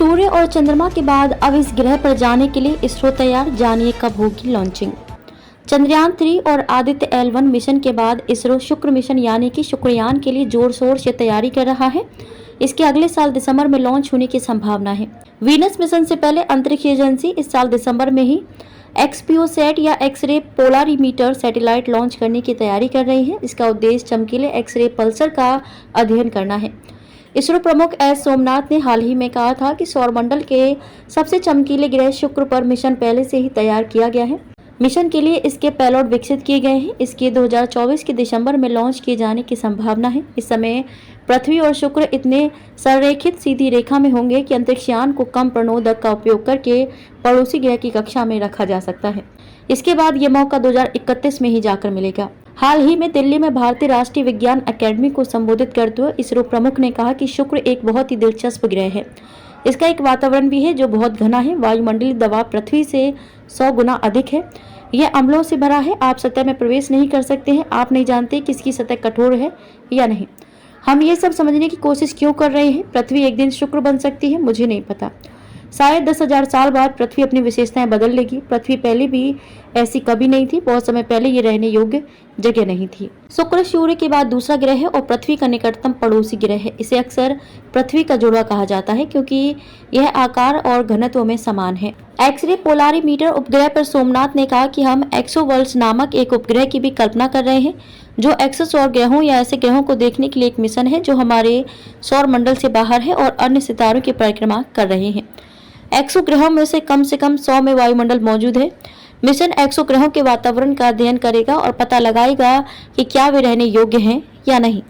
सूर्य और चंद्रमा के बाद अब इस ग्रह पर जाने के लिए इसरो तैयार, जानिए कब होगी लॉन्चिंग। चंद्रयान 3 और आदित्य L1 मिशन के बाद इसरो शुक्र मिशन यानी कि शुक्रयान के लिए जोर शोर से तैयारी कर रहा है। इसके अगले साल दिसंबर में लॉन्च होने की संभावना है। वीनस मिशन से पहले अंतरिक्ष एजेंसी इस साल दिसंबर में ही एक्सपीओसैट या एक्स-रे पोलारीमीटर सैटेलाइट लॉन्च करने की तैयारी कर रही है। इसका उद्देश्य चमकीले एक्स-रे पल्सर का अध्ययन करना है। इसरो प्रमुख एस सोमनाथ ने हाल ही में कहा था कि सौरमंडल के सबसे चमकीले ग्रह शुक्र पर मिशन पहले से ही तैयार किया गया है। मिशन के लिए इसके पेलोड विकसित किए गए हैं। इसके 2024 के दिसंबर में लॉन्च किए जाने की संभावना है। इस समय पृथ्वी और शुक्र इतने संरेखित सीधी रेखा में होंगे कि अंतरिक्षयान को कम प्रणोदक का उपयोग करके पड़ोसी ग्रह की कक्षा में रखा जा सकता है। इसके बाद ये मौका 2031 में ही जाकर मिलेगा। हाल ही में दिल्ली में भारतीय राष्ट्रीय विज्ञान अकेडमी को संबोधित करते हुए इसरो प्रमुख ने कहा कि शुक्र एक बहुत ही दिलचस्प ग्रह है। इसका एक वातावरण भी है जो बहुत घना है। वायुमंडलीय दबाव पृथ्वी से 100 गुना अधिक है। यह अम्लों से भरा है। आप सतह में प्रवेश नहीं कर सकते हैं। आप नहीं जानते कि इसकी सतह कठोर है या नहीं। हम ये सब समझने की कोशिश क्यों कर रहे हैं? पृथ्वी एक दिन शुक्र बन सकती है, मुझे नहीं पता। शायद 10,000 साल बाद पृथ्वी अपनी विशेषताएं बदल लेगी। पृथ्वी पहले भी ऐसी कभी नहीं थी। बहुत समय पहले ये रहने योग्य जगह नहीं थी। शुक्र सूर्य के बाद दूसरा ग्रह है और पृथ्वी का निकटतम पड़ोसी ग्रह है। इसे अक्सर पृथ्वी का जुड़वा कहा जाता है क्योंकि यह आकार और घनत्व में समान है। एक्स-रे पोलारीमीटर उपग्रह पर सोमनाथ ने कहा कि हम एक्सोवर्ल्स नामक एक उपग्रह की भी कल्पना कर रहे हैं जो एक्सोसौर ग्रहों या ऐसे ग्रहों को देखने के लिए एक मिशन है जो हमारे सौर मंडल से बाहर है और अन्य सितारों की परिक्रमा कर रहे हैं। एक्सो ग्रहों में से कम 100 में वायुमंडल मौजूद है। मिशन एक्सो ग्रहों के वातावरण का अध्ययन करेगा और पता लगाएगा कि क्या वे रहने योग्य हैं या नहीं।